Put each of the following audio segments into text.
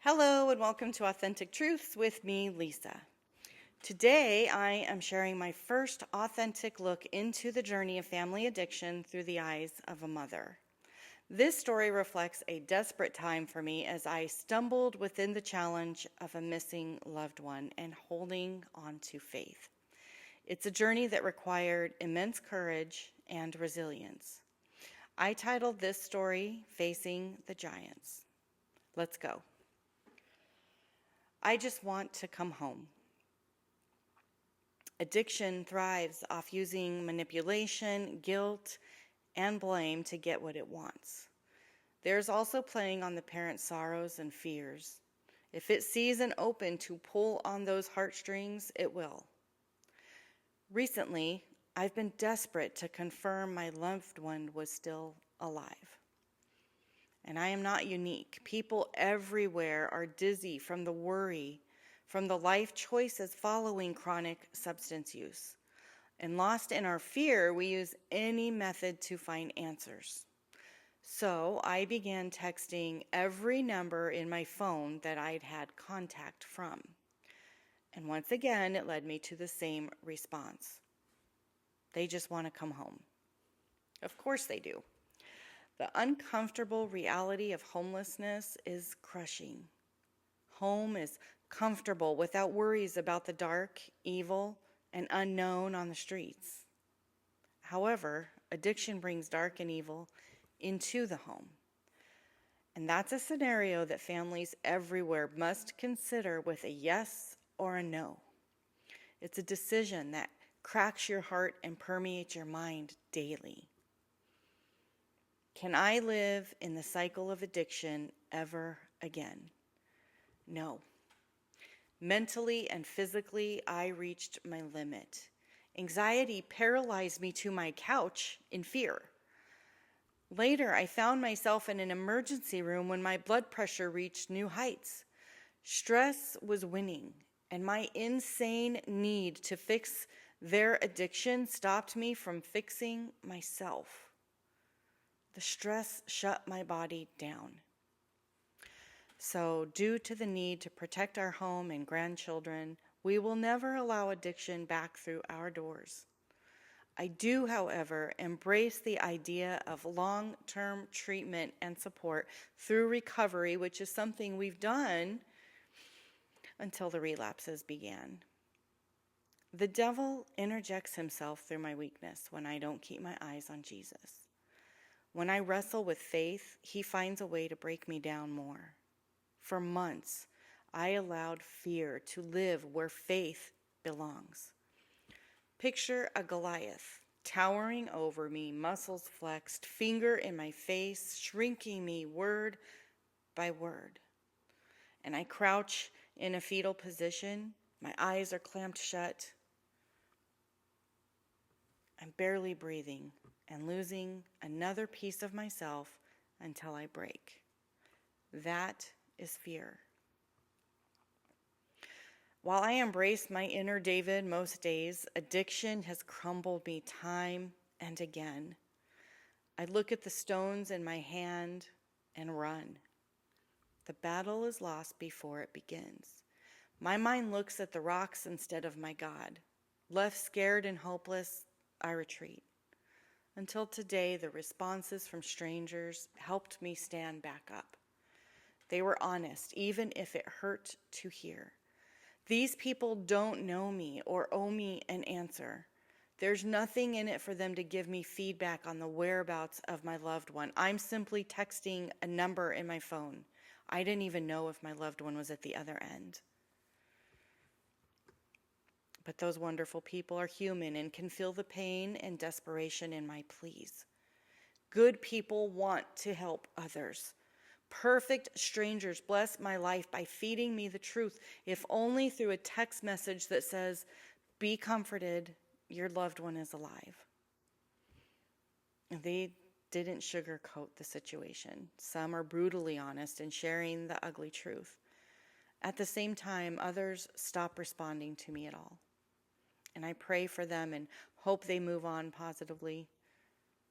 Hello and welcome to Authentic Truths with me, Lisa. Today I am sharing my first authentic look into the journey of family addiction through the eyes of a mother. This story reflects a desperate time for me as I stumbled within the challenge of a missing loved one and holding on to faith. It's a journey that required immense courage and resilience. I titled this story, Facing the Giants. Let's go. I just want to come home. Addiction thrives off using manipulation, guilt, and blame to get what it wants. There's also playing on the parent's sorrows and fears. If it sees an open to pull on those heartstrings, it will. Recently, I've been desperate to confirm my loved one was still alive. And I am not unique. People everywhere are dizzy from the worry, from the life choices following chronic substance use. And lost in our fear, we use any method to find answers. So I began texting every number in my phone that I'd had contact from. And once again, it led me to the same response. They just want to come home. Of course they do. The uncomfortable reality of homelessness is crushing. Home is comfortable without worries about the dark, evil, and unknown on the streets. However, addiction brings dark and evil into the home. And that's a scenario that families everywhere must consider with a yes or a no. It's a decision that cracks your heart and permeates your mind daily. Can I live in the cycle of addiction ever again? No. Mentally and physically, I reached my limit. Anxiety paralyzed me to my couch in fear. Later, I found myself in an emergency room when my blood pressure reached new heights. Stress was winning, and my insane need to fix their addiction stopped me from fixing myself. The stress shut my body down. So, due to the need to protect our home and grandchildren, we will never allow addiction back through our doors. I do, however, embrace the idea of long-term treatment and support through recovery, which is something we've done until the relapses began. The devil interjects himself through my weakness when I don't keep my eyes on Jesus. When I wrestle with faith, he finds a way to break me down more. For months, I allowed fear to live where faith belongs. Picture a Goliath towering over me, muscles flexed, finger in my face, shrinking me word by word. And I crouch in a fetal position. My eyes are clamped shut. I'm barely breathing and losing another piece of myself until I break. That is fear. While I embrace my inner David most days, addiction has crumbled me time and again. I look at the stones in my hand and run. The battle is lost before it begins. My mind looks at the rocks instead of my God. Left scared and hopeless, I retreat. Until today, the responses from strangers helped me stand back up. They were honest, even if it hurt to hear. These people don't know me or owe me an answer. There's nothing in it for them to give me feedback on the whereabouts of my loved one. I'm simply texting a number in my phone. I didn't even know if my loved one was at the other end. But those wonderful people are human and can feel the pain and desperation in my pleas. Good people want to help others. Perfect strangers bless my life by feeding me the truth, if only through a text message that says, "Be comforted, your loved one is alive." They didn't sugarcoat the situation. Some are brutally honest in sharing the ugly truth. At the same time, others stop responding to me at all. And I pray for them and hope they move on positively.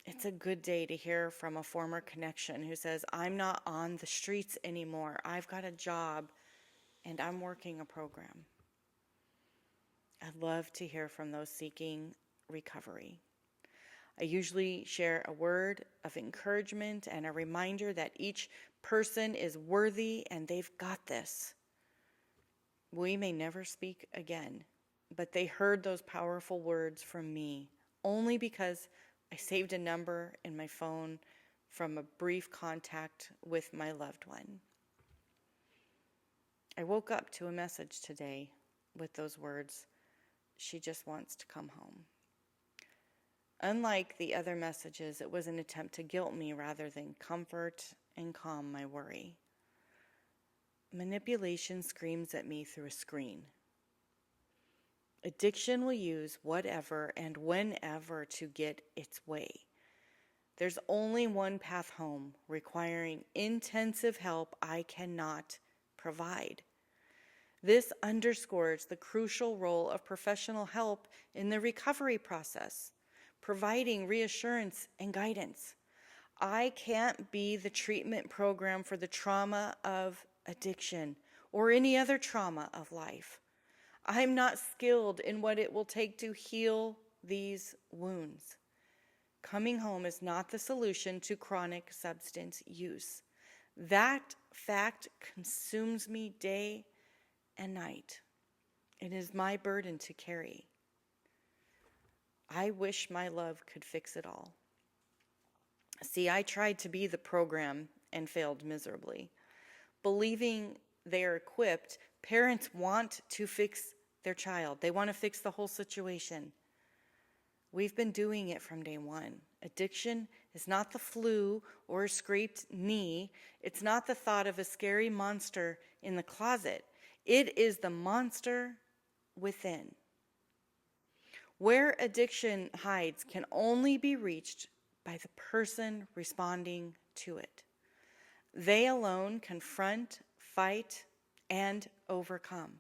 It's a good day to hear from a former connection who says, I'm not on the streets anymore. I've got a job and I'm working a program. I'd love to hear from those seeking recovery. I usually share a word of encouragement and a reminder that each person is worthy and they've got this. We may never speak again, but they heard those powerful words from me only because I saved a number in my phone from a brief contact with my loved one. I woke up to a message today with those words, she just wants to come home. Unlike the other messages, it was an attempt to guilt me rather than comfort and calm my worry. Manipulation screams at me through a screen. Addiction will use whatever and whenever to get its way. There's only one path home, requiring intensive help I cannot provide. This underscores the crucial role of professional help in the recovery process, providing reassurance and guidance. I can't be the treatment program for the trauma of addiction or any other trauma of life. I'm not skilled in what it will take to heal these wounds. Coming home is not the solution to chronic substance use. That fact consumes me day and night. It is my burden to carry. I wish my love could fix it all. See, I tried to be the program and failed miserably. Believing they are equipped, parents want to fix their child. They want to fix the whole situation. We've been doing it from day one. Addiction is not the flu or a scraped knee. It's not the thought of a scary monster in the closet. It is the monster within. Where addiction hides can only be reached by the person responding to it. They alone confront, fight, and overcome.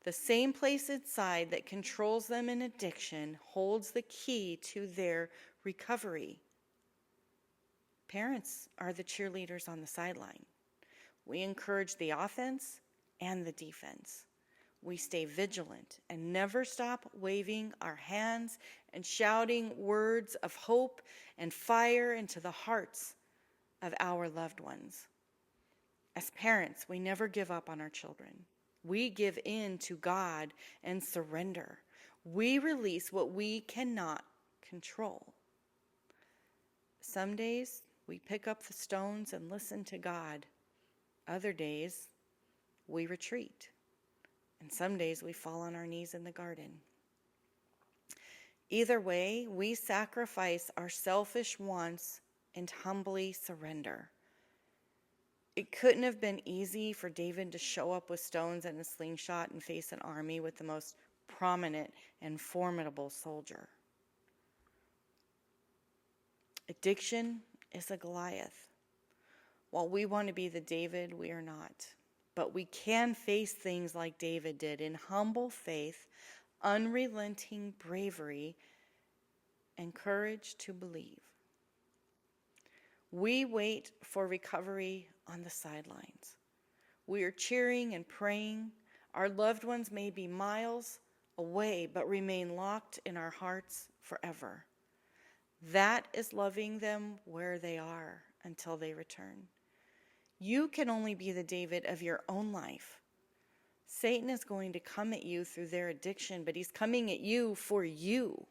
The same place inside that controls them in addiction holds the key to their recovery. Parents are the cheerleaders on the sideline. We encourage the offense and the defense. We stay vigilant and never stop waving our hands and shouting words of hope and fire into the hearts of our loved ones. As parents, we never give up on our children. We give in to God and surrender. We release what we cannot control. Some days, we pick up the stones and listen to God. Other days, we retreat. And some days, we fall on our knees in the garden. Either way, we sacrifice our selfish wants and humbly surrender. It couldn't have been easy for David to show up with stones and a slingshot and face an army with the most prominent and formidable soldier. Addiction is a Goliath. While we want to be the David, we are not. But we can face things like David did in humble faith, unrelenting bravery, and courage to believe. We wait for recovery on the sidelines. We are cheering and praying. Our loved ones may be miles away, but remain locked in our hearts forever. That is loving them where they are until they return. You can only be the David of your own life. Satan is going to come at you through their addiction, but he's coming at you for you.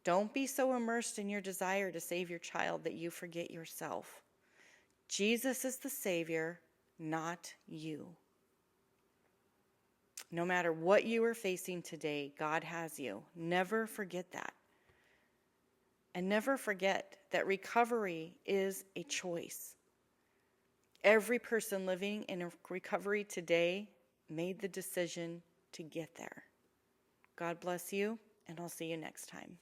Don't be so immersed in your desire to save your child that you forget yourself. Jesus is the Savior, not you. No matter what you are facing today, God has you. Never forget that. And never forget that recovery is a choice. Every person living in recovery today made the decision to get there. God bless you, and I'll see you next time.